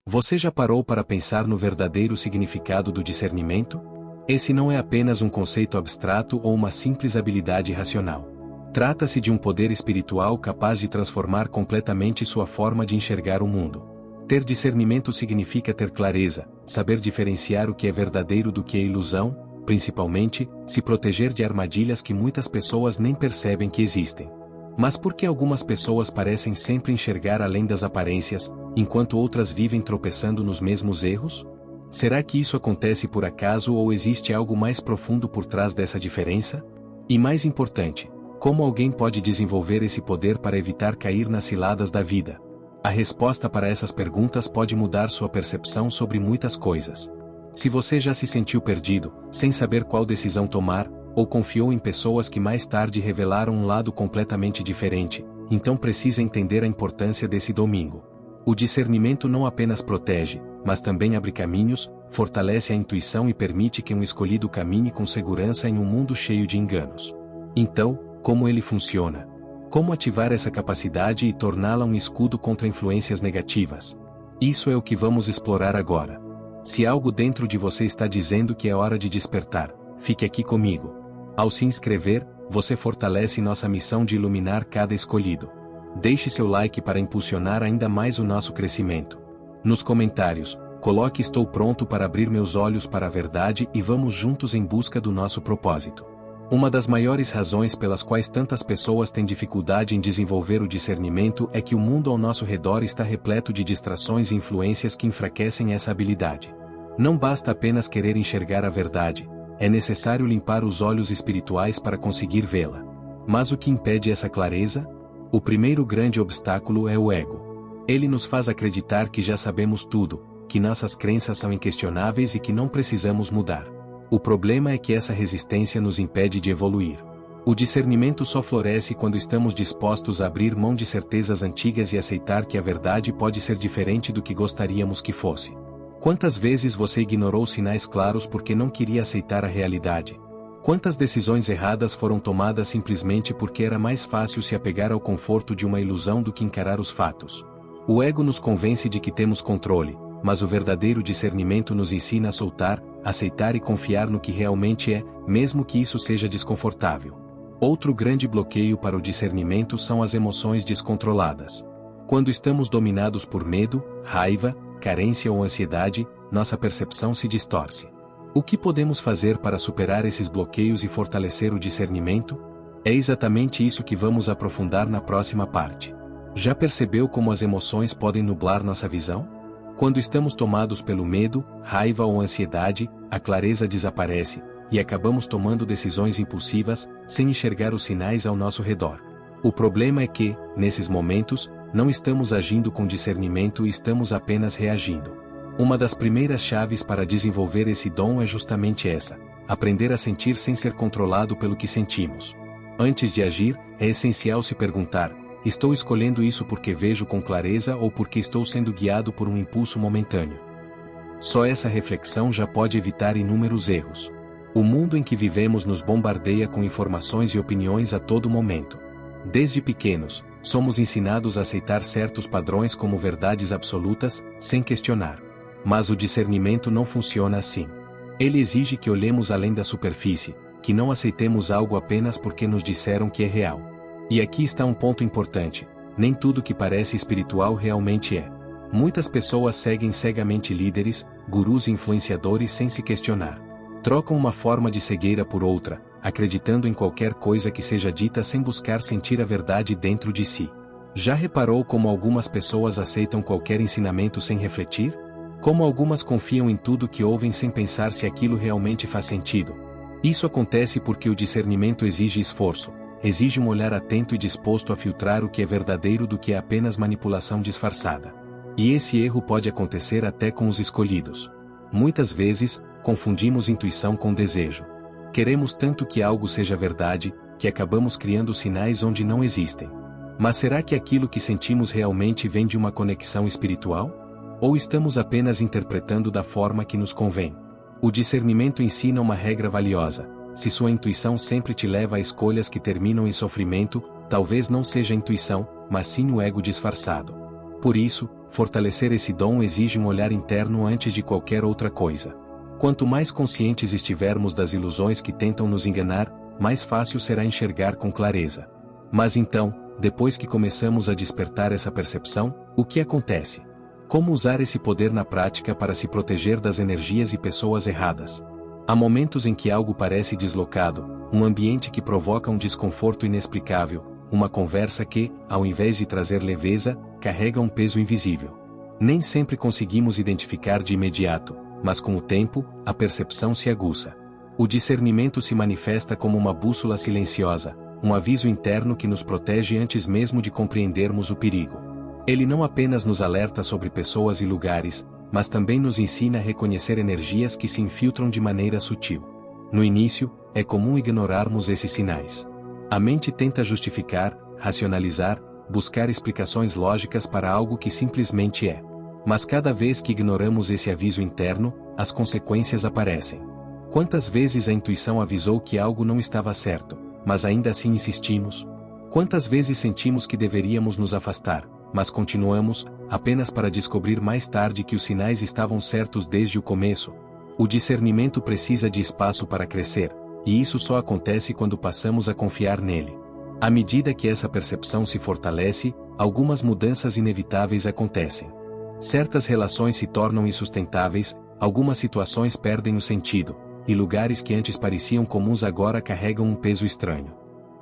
Você já parou para pensar no verdadeiro significado do discernimento? Esse não é apenas um conceito abstrato ou uma simples habilidade racional. Trata-se de um poder espiritual capaz de transformar completamente sua forma de enxergar o mundo. Ter discernimento significa ter clareza, saber diferenciar o que é verdadeiro do que é ilusão, principalmente, se proteger de armadilhas que muitas pessoas nem percebem que existem. Mas por que algumas pessoas parecem sempre enxergar além das aparências, enquanto outras vivem tropeçando nos mesmos erros? Será que isso acontece por acaso ou existe algo mais profundo por trás dessa diferença? E mais importante, como alguém pode desenvolver esse poder para evitar cair nas ciladas da vida? A resposta para essas perguntas pode mudar sua percepção sobre muitas coisas. Se você já se sentiu perdido, sem saber qual decisão tomar, ou confiou em pessoas que mais tarde revelaram um lado completamente diferente, então precisa entender a importância desse domingo. O discernimento não apenas protege, mas também abre caminhos, fortalece a intuição e permite que um escolhido caminhe com segurança em um mundo cheio de enganos. Então, como ele funciona? Como ativar essa capacidade e torná-la um escudo contra influências negativas? Isso é o que vamos explorar agora. Se algo dentro de você está dizendo que é hora de despertar, fique aqui comigo. Ao se inscrever, você fortalece nossa missão de iluminar cada escolhido. Deixe seu like para impulsionar ainda mais o nosso crescimento. Nos comentários, coloque "Estou pronto para abrir meus olhos para a verdade" e vamos juntos em busca do nosso propósito. Uma das maiores razões pelas quais tantas pessoas têm dificuldade em desenvolver o discernimento é que o mundo ao nosso redor está repleto de distrações e influências que enfraquecem essa habilidade. Não basta apenas querer enxergar a verdade, é necessário limpar os olhos espirituais para conseguir vê-la. Mas o que impede essa clareza? O primeiro grande obstáculo é o ego. Ele nos faz acreditar que já sabemos tudo, que nossas crenças são inquestionáveis e que não precisamos mudar. O problema é que essa resistência nos impede de evoluir. O discernimento só floresce quando estamos dispostos a abrir mão de certezas antigas e aceitar que a verdade pode ser diferente do que gostaríamos que fosse. Quantas vezes você ignorou sinais claros porque não queria aceitar a realidade? Quantas decisões erradas foram tomadas simplesmente porque era mais fácil se apegar ao conforto de uma ilusão do que encarar os fatos? O ego nos convence de que temos controle, mas o verdadeiro discernimento nos ensina a soltar, aceitar e confiar no que realmente é, mesmo que isso seja desconfortável. Outro grande bloqueio para o discernimento são as emoções descontroladas. Quando estamos dominados por medo, raiva, carência ou ansiedade, nossa percepção se distorce. O que podemos fazer para superar esses bloqueios e fortalecer o discernimento? É exatamente isso que vamos aprofundar na próxima parte. Já percebeu como as emoções podem nublar nossa visão? Quando estamos tomados pelo medo, raiva ou ansiedade, a clareza desaparece, e acabamos tomando decisões impulsivas, sem enxergar os sinais ao nosso redor. O problema é que, nesses momentos, não estamos agindo com discernimento e estamos apenas reagindo. Uma das primeiras chaves para desenvolver esse dom é justamente essa: aprender a sentir sem ser controlado pelo que sentimos. Antes de agir, é essencial se perguntar: estou escolhendo isso porque vejo com clareza ou porque estou sendo guiado por um impulso momentâneo? Só essa reflexão já pode evitar inúmeros erros. O mundo em que vivemos nos bombardeia com informações e opiniões a todo momento. Desde pequenos, somos ensinados a aceitar certos padrões como verdades absolutas, sem questionar. Mas o discernimento não funciona assim. Ele exige que olhemos além da superfície, que não aceitemos algo apenas porque nos disseram que é real. E aqui está um ponto importante: nem tudo que parece espiritual realmente é. Muitas pessoas seguem cegamente líderes, gurus e influenciadores sem se questionar. Trocam uma forma de cegueira por outra, acreditando em qualquer coisa que seja dita sem buscar sentir a verdade dentro de si. Já reparou como algumas pessoas aceitam qualquer ensinamento sem refletir? Como algumas confiam em tudo que ouvem sem pensar se aquilo realmente faz sentido? Isso acontece porque o discernimento exige esforço, exige um olhar atento e disposto a filtrar o que é verdadeiro do que é apenas manipulação disfarçada. E esse erro pode acontecer até com os escolhidos. Muitas vezes, confundimos intuição com desejo. Queremos tanto que algo seja verdade, que acabamos criando sinais onde não existem. Mas será que aquilo que sentimos realmente vem de uma conexão espiritual? Ou estamos apenas interpretando da forma que nos convém? O discernimento ensina uma regra valiosa: se sua intuição sempre te leva a escolhas que terminam em sofrimento, talvez não seja a intuição, mas sim o ego disfarçado. Por isso, fortalecer esse dom exige um olhar interno antes de qualquer outra coisa. Quanto mais conscientes estivermos das ilusões que tentam nos enganar, mais fácil será enxergar com clareza. Mas então, depois que começamos a despertar essa percepção, o que acontece? Como usar esse poder na prática para se proteger das energias e pessoas erradas? Há momentos em que algo parece deslocado, um ambiente que provoca um desconforto inexplicável, uma conversa que, ao invés de trazer leveza, carrega um peso invisível. Nem sempre conseguimos identificar de imediato, mas com o tempo, a percepção se aguça. O discernimento se manifesta como uma bússola silenciosa, um aviso interno que nos protege antes mesmo de compreendermos o perigo. Ele não apenas nos alerta sobre pessoas e lugares, mas também nos ensina a reconhecer energias que se infiltram de maneira sutil. No início, é comum ignorarmos esses sinais. A mente tenta justificar, racionalizar, buscar explicações lógicas para algo que simplesmente é. Mas cada vez que ignoramos esse aviso interno, as consequências aparecem. Quantas vezes a intuição avisou que algo não estava certo, mas ainda assim insistimos? Quantas vezes sentimos que deveríamos nos afastar, mas continuamos, apenas para descobrir mais tarde que os sinais estavam certos desde o começo? O discernimento precisa de espaço para crescer, e isso só acontece quando passamos a confiar nele. À medida que essa percepção se fortalece, algumas mudanças inevitáveis acontecem. Certas relações se tornam insustentáveis, algumas situações perdem o sentido, e lugares que antes pareciam comuns agora carregam um peso estranho.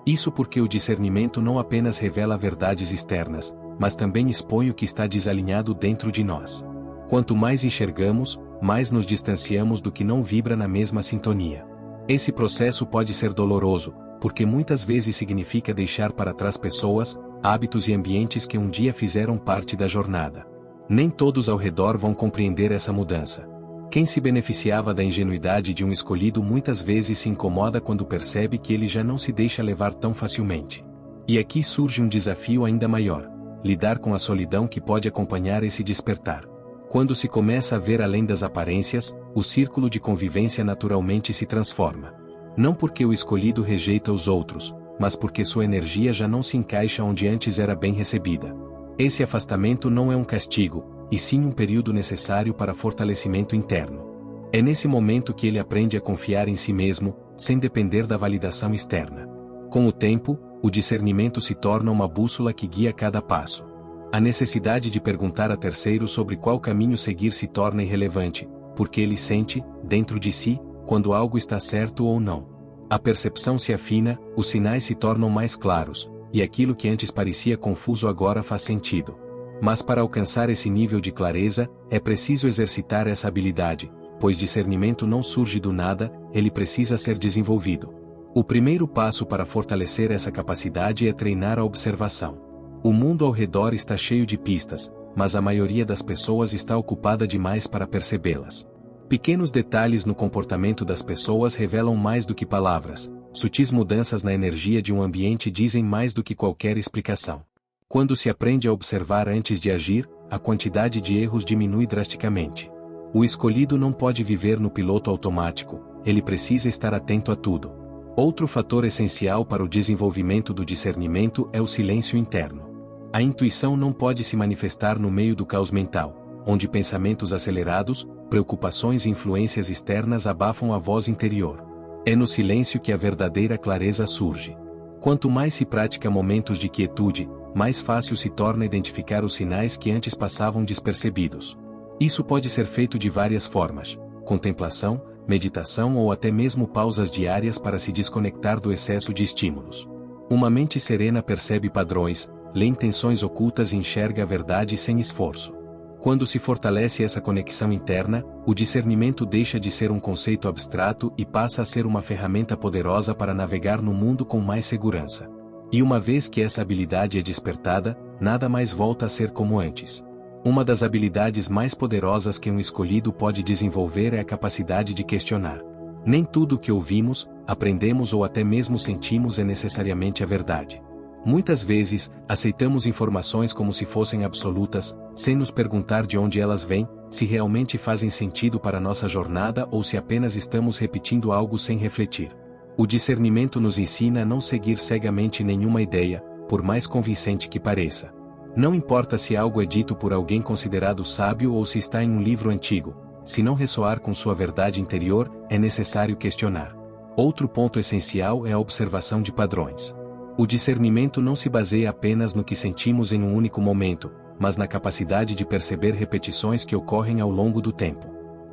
Isso porque o discernimento não apenas revela verdades externas, mas também expõe o que está desalinhado dentro de nós. Quanto mais enxergamos, mais nos distanciamos do que não vibra na mesma sintonia. Esse processo pode ser doloroso, porque muitas vezes significa deixar para trás pessoas, hábitos e ambientes que um dia fizeram parte da jornada. Nem todos ao redor vão compreender essa mudança. Quem se beneficiava da ingenuidade de um escolhido muitas vezes se incomoda quando percebe que ele já não se deixa levar tão facilmente. E aqui surge um desafio ainda maior: lidar com a solidão que pode acompanhar esse despertar. Quando se começa a ver além das aparências, o círculo de convivência naturalmente se transforma. Não porque o escolhido rejeita os outros, mas porque sua energia já não se encaixa onde antes era bem recebida. Esse afastamento não é um castigo, e sim um período necessário para fortalecimento interno. É nesse momento que ele aprende a confiar em si mesmo, sem depender da validação externa. Com o tempo, o discernimento se torna uma bússola que guia cada passo. A necessidade de perguntar a terceiros sobre qual caminho seguir se torna irrelevante, porque ele sente, dentro de si, quando algo está certo ou não. A percepção se afina, os sinais se tornam mais claros, e aquilo que antes parecia confuso agora faz sentido. Mas para alcançar esse nível de clareza, é preciso exercitar essa habilidade, pois discernimento não surge do nada, ele precisa ser desenvolvido. O primeiro passo para fortalecer essa capacidade é treinar a observação. O mundo ao redor está cheio de pistas, mas a maioria das pessoas está ocupada demais para percebê-las. Pequenos detalhes no comportamento das pessoas revelam mais do que palavras, sutis mudanças na energia de um ambiente dizem mais do que qualquer explicação. Quando se aprende a observar antes de agir, a quantidade de erros diminui drasticamente. O escolhido não pode viver no piloto automático, ele precisa estar atento a tudo. Outro fator essencial para o desenvolvimento do discernimento é o silêncio interno. A intuição não pode se manifestar no meio do caos mental, onde pensamentos acelerados, preocupações e influências externas abafam a voz interior. É no silêncio que a verdadeira clareza surge. Quanto mais se pratica momentos de quietude, mais fácil se torna identificar os sinais que antes passavam despercebidos. Isso pode ser feito de várias formas: contemplação, meditação ou até mesmo pausas diárias para se desconectar do excesso de estímulos. Uma mente serena percebe padrões, lê intenções ocultas e enxerga a verdade sem esforço. Quando se fortalece essa conexão interna, o discernimento deixa de ser um conceito abstrato e passa a ser uma ferramenta poderosa para navegar no mundo com mais segurança. E uma vez que essa habilidade é despertada, nada mais volta a ser como antes. Uma das habilidades mais poderosas que um escolhido pode desenvolver é a capacidade de questionar. Nem tudo o que ouvimos, aprendemos ou até mesmo sentimos é necessariamente a verdade. Muitas vezes, aceitamos informações como se fossem absolutas, sem nos perguntar de onde elas vêm, se realmente fazem sentido para nossa jornada ou se apenas estamos repetindo algo sem refletir. O discernimento nos ensina a não seguir cegamente nenhuma ideia, por mais convincente que pareça. Não importa se algo é dito por alguém considerado sábio ou se está em um livro antigo, se não ressoar com sua verdade interior, é necessário questionar. Outro ponto essencial é a observação de padrões. O discernimento não se baseia apenas no que sentimos em um único momento, mas na capacidade de perceber repetições que ocorrem ao longo do tempo.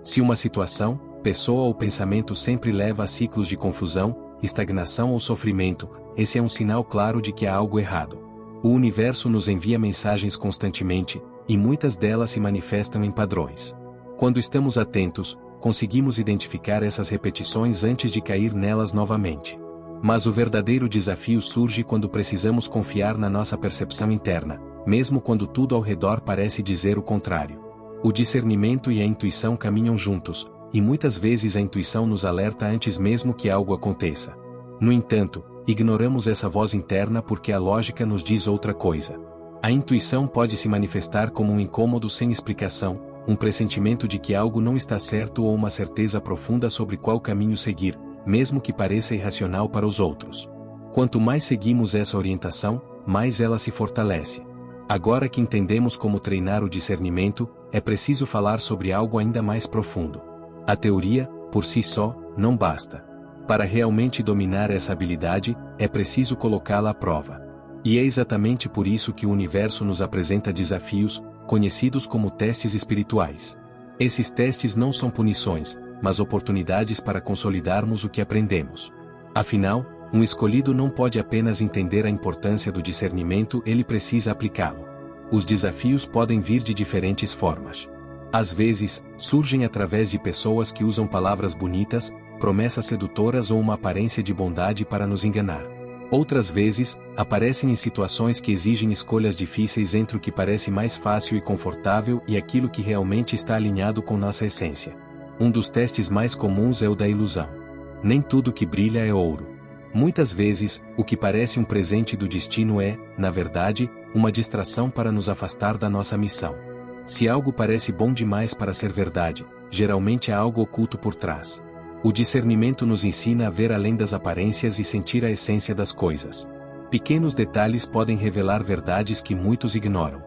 Se uma situação, pessoa ou pensamento sempre leva a ciclos de confusão, estagnação ou sofrimento, esse é um sinal claro de que há algo errado. O universo nos envia mensagens constantemente, e muitas delas se manifestam em padrões. Quando estamos atentos, conseguimos identificar essas repetições antes de cair nelas novamente. Mas o verdadeiro desafio surge quando precisamos confiar na nossa percepção interna, mesmo quando tudo ao redor parece dizer o contrário. O discernimento e a intuição caminham juntos, e muitas vezes a intuição nos alerta antes mesmo que algo aconteça. No entanto, ignoramos essa voz interna porque a lógica nos diz outra coisa. A intuição pode se manifestar como um incômodo sem explicação, um pressentimento de que algo não está certo ou uma certeza profunda sobre qual caminho seguir, mesmo que pareça irracional para os outros. Quanto mais seguimos essa orientação, mais ela se fortalece. Agora que entendemos como treinar o discernimento, é preciso falar sobre algo ainda mais profundo. A teoria, por si só, não basta. Para realmente dominar essa habilidade, é preciso colocá-la à prova. E é exatamente por isso que o universo nos apresenta desafios, conhecidos como testes espirituais. Esses testes não são punições, mas oportunidades para consolidarmos o que aprendemos. Afinal, um escolhido não pode apenas entender a importância do discernimento, ele precisa aplicá-lo. Os desafios podem vir de diferentes formas. Às vezes, surgem através de pessoas que usam palavras bonitas, promessas sedutoras ou uma aparência de bondade para nos enganar. Outras vezes, aparecem em situações que exigem escolhas difíceis entre o que parece mais fácil e confortável e aquilo que realmente está alinhado com nossa essência. Um dos testes mais comuns é o da ilusão. Nem tudo que brilha é ouro. Muitas vezes, o que parece um presente do destino é, na verdade, uma distração para nos afastar da nossa missão. Se algo parece bom demais para ser verdade, geralmente há algo oculto por trás. O discernimento nos ensina a ver além das aparências e sentir a essência das coisas. Pequenos detalhes podem revelar verdades que muitos ignoram.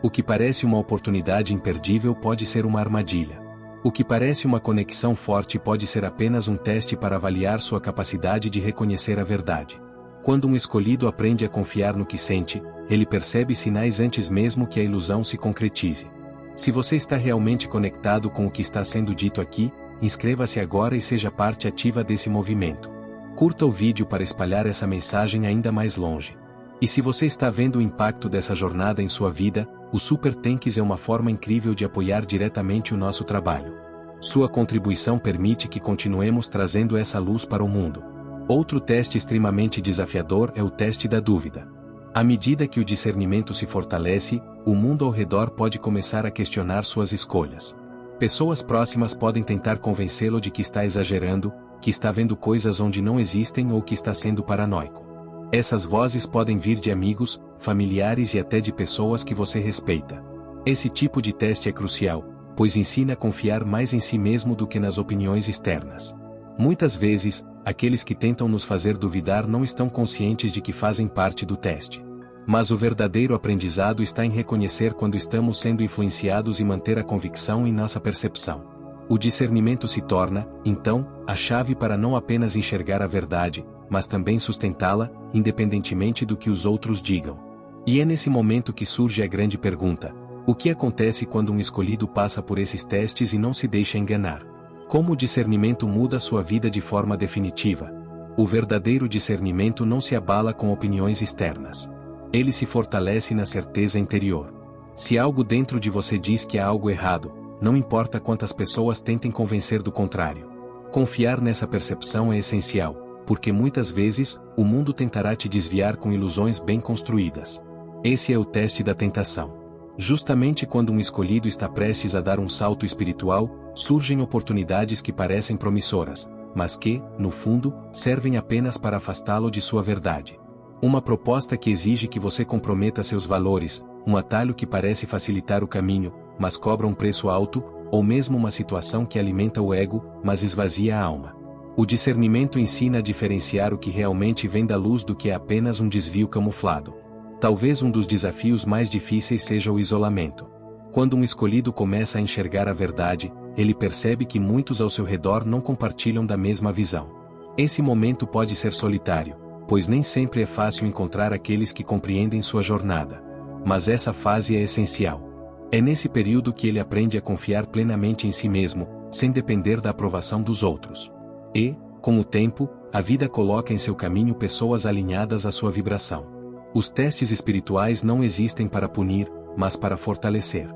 O que parece uma oportunidade imperdível pode ser uma armadilha. O que parece uma conexão forte pode ser apenas um teste para avaliar sua capacidade de reconhecer a verdade. Quando um escolhido aprende a confiar no que sente, ele percebe sinais antes mesmo que a ilusão se concretize. Se você está realmente conectado com o que está sendo dito aqui, inscreva-se agora e seja parte ativa desse movimento. Curta o vídeo para espalhar essa mensagem ainda mais longe. E se você está vendo o impacto dessa jornada em sua vida, o Super Tanks é uma forma incrível de apoiar diretamente o nosso trabalho. Sua contribuição permite que continuemos trazendo essa luz para o mundo. Outro teste extremamente desafiador é o teste da dúvida. À medida que o discernimento se fortalece, o mundo ao redor pode começar a questionar suas escolhas. Pessoas próximas podem tentar convencê-lo de que está exagerando, que está vendo coisas onde não existem ou que está sendo paranoico. Essas vozes podem vir de amigos, familiares e até de pessoas que você respeita. Esse tipo de teste é crucial, pois ensina a confiar mais em si mesmo do que nas opiniões externas. Muitas vezes, aqueles que tentam nos fazer duvidar não estão conscientes de que fazem parte do teste. Mas o verdadeiro aprendizado está em reconhecer quando estamos sendo influenciados e manter a convicção em nossa percepção. O discernimento se torna, então, a chave para não apenas enxergar a verdade, mas também sustentá-la, independentemente do que os outros digam. E é nesse momento que surge a grande pergunta: o que acontece quando um escolhido passa por esses testes e não se deixa enganar? Como o discernimento muda sua vida de forma definitiva? O verdadeiro discernimento não se abala com opiniões externas. Ele se fortalece na certeza interior. Se algo dentro de você diz que há algo errado, não importa quantas pessoas tentem convencer do contrário. Confiar nessa percepção é essencial, porque muitas vezes, o mundo tentará te desviar com ilusões bem construídas. Esse é o teste da tentação. Justamente quando um escolhido está prestes a dar um salto espiritual, surgem oportunidades que parecem promissoras, mas que, no fundo, servem apenas para afastá-lo de sua verdade. Uma proposta que exige que você comprometa seus valores, um atalho que parece facilitar o caminho, mas cobra um preço alto, ou mesmo uma situação que alimenta o ego, mas esvazia a alma. O discernimento ensina a diferenciar o que realmente vem da luz do que é apenas um desvio camuflado. Talvez um dos desafios mais difíceis seja o isolamento. Quando um escolhido começa a enxergar a verdade, ele percebe que muitos ao seu redor não compartilham da mesma visão. Esse momento pode ser solitário, pois nem sempre é fácil encontrar aqueles que compreendem sua jornada. Mas essa fase é essencial. É nesse período que ele aprende a confiar plenamente em si mesmo, sem depender da aprovação dos outros. E, com o tempo, a vida coloca em seu caminho pessoas alinhadas à sua vibração. Os testes espirituais não existem para punir, mas para fortalecer.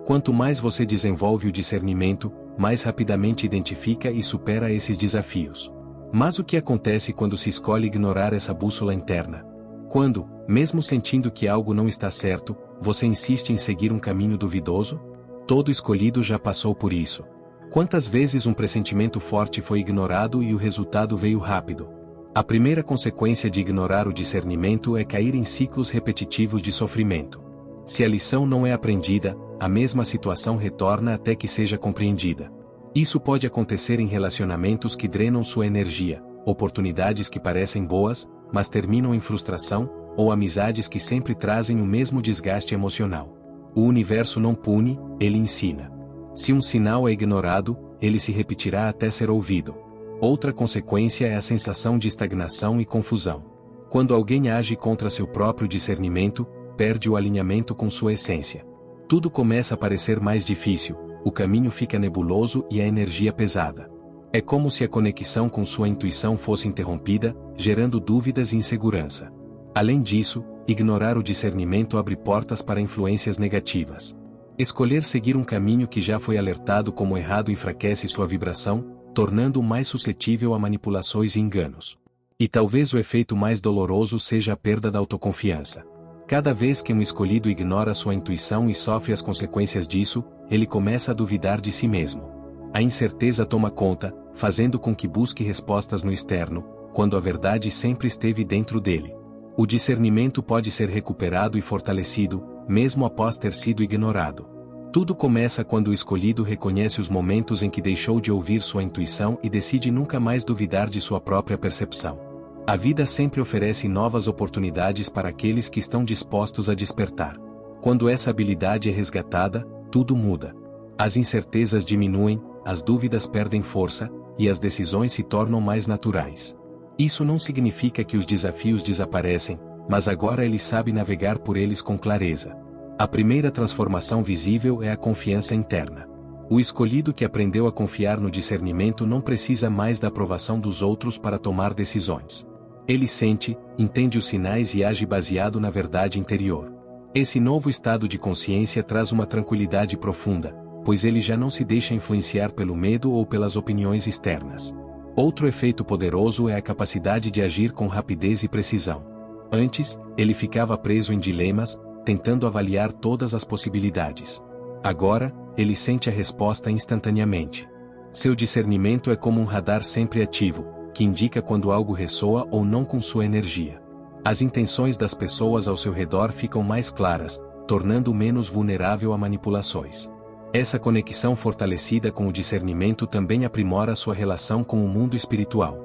Quanto mais você desenvolve o discernimento, mais rapidamente identifica e supera esses desafios. Mas o que acontece quando se escolhe ignorar essa bússola interna? Quando, mesmo sentindo que algo não está certo, você insiste em seguir um caminho duvidoso? Todo escolhido já passou por isso. Quantas vezes um pressentimento forte foi ignorado e o resultado veio rápido? A primeira consequência de ignorar o discernimento é cair em ciclos repetitivos de sofrimento. Se a lição não é aprendida, a mesma situação retorna até que seja compreendida. Isso pode acontecer em relacionamentos que drenam sua energia, oportunidades que parecem boas, mas terminam em frustração, ou amizades que sempre trazem o mesmo desgaste emocional. O universo não pune, ele ensina. Se um sinal é ignorado, ele se repetirá até ser ouvido. Outra consequência é a sensação de estagnação e confusão. Quando alguém age contra seu próprio discernimento, perde o alinhamento com sua essência. Tudo começa a parecer mais difícil, o caminho fica nebuloso e a energia pesada. É como se a conexão com sua intuição fosse interrompida, gerando dúvidas e insegurança. Além disso, ignorar o discernimento abre portas para influências negativas. Escolher seguir um caminho que já foi alertado como errado enfraquece sua vibração, tornando-o mais suscetível a manipulações e enganos. E talvez o efeito mais doloroso seja a perda da autoconfiança. Cada vez que um escolhido ignora sua intuição e sofre as consequências disso, ele começa a duvidar de si mesmo. A incerteza toma conta, fazendo com que busque respostas no externo, quando a verdade sempre esteve dentro dele. O discernimento pode ser recuperado e fortalecido, mesmo após ter sido ignorado. Tudo começa quando o escolhido reconhece os momentos em que deixou de ouvir sua intuição e decide nunca mais duvidar de sua própria percepção. A vida sempre oferece novas oportunidades para aqueles que estão dispostos a despertar. Quando essa habilidade é resgatada, tudo muda. As incertezas diminuem, as dúvidas perdem força, e as decisões se tornam mais naturais. Isso não significa que os desafios desaparecem, mas agora ele sabe navegar por eles com clareza. A primeira transformação visível é a confiança interna. O escolhido que aprendeu a confiar no discernimento não precisa mais da aprovação dos outros para tomar decisões. Ele sente, entende os sinais e age baseado na verdade interior. Esse novo estado de consciência traz uma tranquilidade profunda, pois ele já não se deixa influenciar pelo medo ou pelas opiniões externas. Outro efeito poderoso é a capacidade de agir com rapidez e precisão. Antes, ele ficava preso em dilemas, tentando avaliar todas as possibilidades. Agora, ele sente a resposta instantaneamente. Seu discernimento é como um radar sempre ativo, que indica quando algo ressoa ou não com sua energia. As intenções das pessoas ao seu redor ficam mais claras, tornando-o menos vulnerável a manipulações. Essa conexão fortalecida com o discernimento também aprimora sua relação com o mundo espiritual.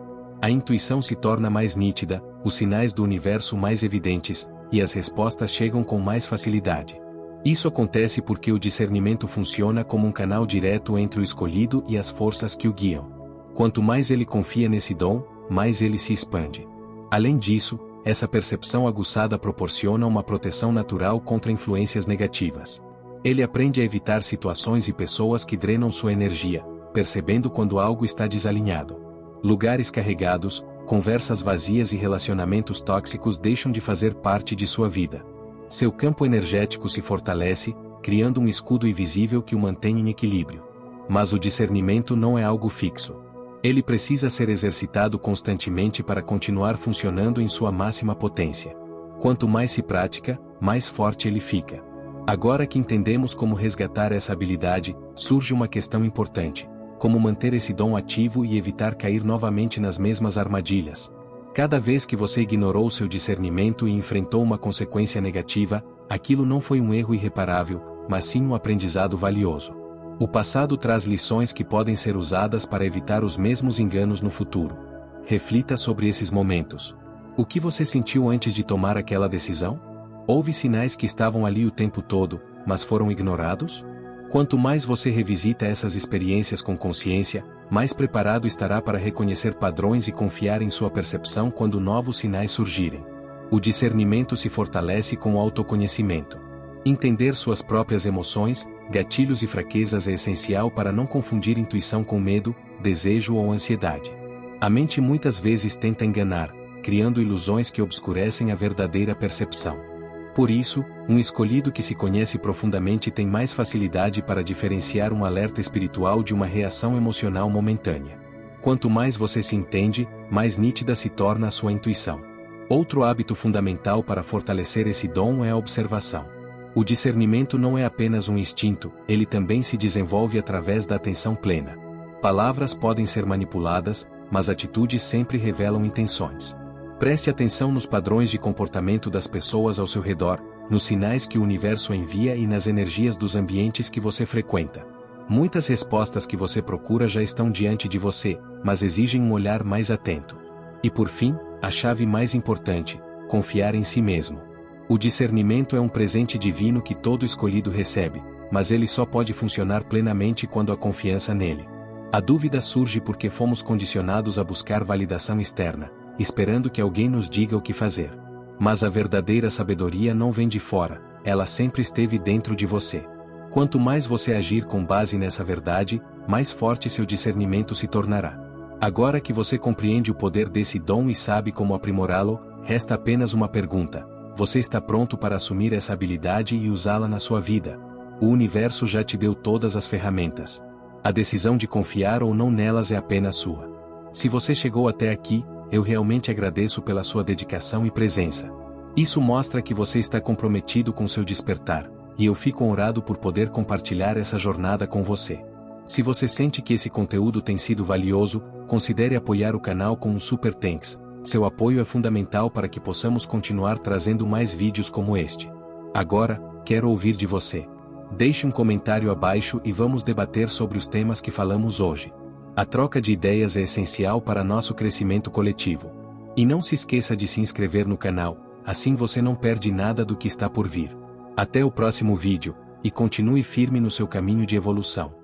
A intuição se torna mais nítida, os sinais do universo mais evidentes, e as respostas chegam com mais facilidade. Isso acontece porque o discernimento funciona como um canal direto entre o escolhido e as forças que o guiam. Quanto mais ele confia nesse dom, mais ele se expande. Além disso, essa percepção aguçada proporciona uma proteção natural contra influências negativas. Ele aprende a evitar situações e pessoas que drenam sua energia, percebendo quando algo está desalinhado. Lugares carregados, conversas vazias e relacionamentos tóxicos deixam de fazer parte de sua vida. Seu campo energético se fortalece, criando um escudo invisível que o mantém em equilíbrio. Mas o discernimento não é algo fixo. Ele precisa ser exercitado constantemente para continuar funcionando em sua máxima potência. Quanto mais se pratica, mais forte ele fica. Agora que entendemos como resgatar essa habilidade, surge uma questão importante: como manter esse dom ativo e evitar cair novamente nas mesmas armadilhas. Cada vez que você ignorou seu discernimento e enfrentou uma consequência negativa, aquilo não foi um erro irreparável, mas sim um aprendizado valioso. O passado traz lições que podem ser usadas para evitar os mesmos enganos no futuro. Reflita sobre esses momentos. O que você sentiu antes de tomar aquela decisão? Houve sinais que estavam ali o tempo todo, mas foram ignorados? Quanto mais você revisita essas experiências com consciência, mais preparado estará para reconhecer padrões e confiar em sua percepção quando novos sinais surgirem. O discernimento se fortalece com o autoconhecimento. Entender suas próprias emoções, gatilhos e fraquezas é essencial para não confundir intuição com medo, desejo ou ansiedade. A mente muitas vezes tenta enganar, criando ilusões que obscurecem a verdadeira percepção. Por isso, um escolhido que se conhece profundamente tem mais facilidade para diferenciar um alerta espiritual de uma reação emocional momentânea. Quanto mais você se entende, mais nítida se torna a sua intuição. Outro hábito fundamental para fortalecer esse dom é a observação. O discernimento não é apenas um instinto, ele também se desenvolve através da atenção plena. Palavras podem ser manipuladas, mas atitudes sempre revelam intenções. Preste atenção nos padrões de comportamento das pessoas ao seu redor, nos sinais que o universo envia e nas energias dos ambientes que você frequenta. Muitas respostas que você procura já estão diante de você, mas exigem um olhar mais atento. E por fim, a chave mais importante: confiar em si mesmo. O discernimento é um presente divino que todo escolhido recebe, mas ele só pode funcionar plenamente quando há confiança nele. A dúvida surge porque fomos condicionados a buscar validação externa, esperando que alguém nos diga o que fazer. Mas a verdadeira sabedoria não vem de fora, ela sempre esteve dentro de você. Quanto mais você agir com base nessa verdade, mais forte seu discernimento se tornará. Agora que você compreende o poder desse dom e sabe como aprimorá-lo, resta apenas uma pergunta: você está pronto para assumir essa habilidade e usá-la na sua vida? O universo já te deu todas as ferramentas. A decisão de confiar ou não nelas é apenas sua. Se você chegou até aqui, eu realmente agradeço pela sua dedicação e presença. Isso mostra que você está comprometido com seu despertar, e eu fico honrado por poder compartilhar essa jornada com você. Se você sente que esse conteúdo tem sido valioso, considere apoiar o canal com um Super Thanks. Seu apoio é fundamental para que possamos continuar trazendo mais vídeos como este. Agora, quero ouvir de você. Deixe um comentário abaixo e vamos debater sobre os temas que falamos hoje. A troca de ideias é essencial para nosso crescimento coletivo. E não se esqueça de se inscrever no canal, assim você não perde nada do que está por vir. Até o próximo vídeo, e continue firme no seu caminho de evolução.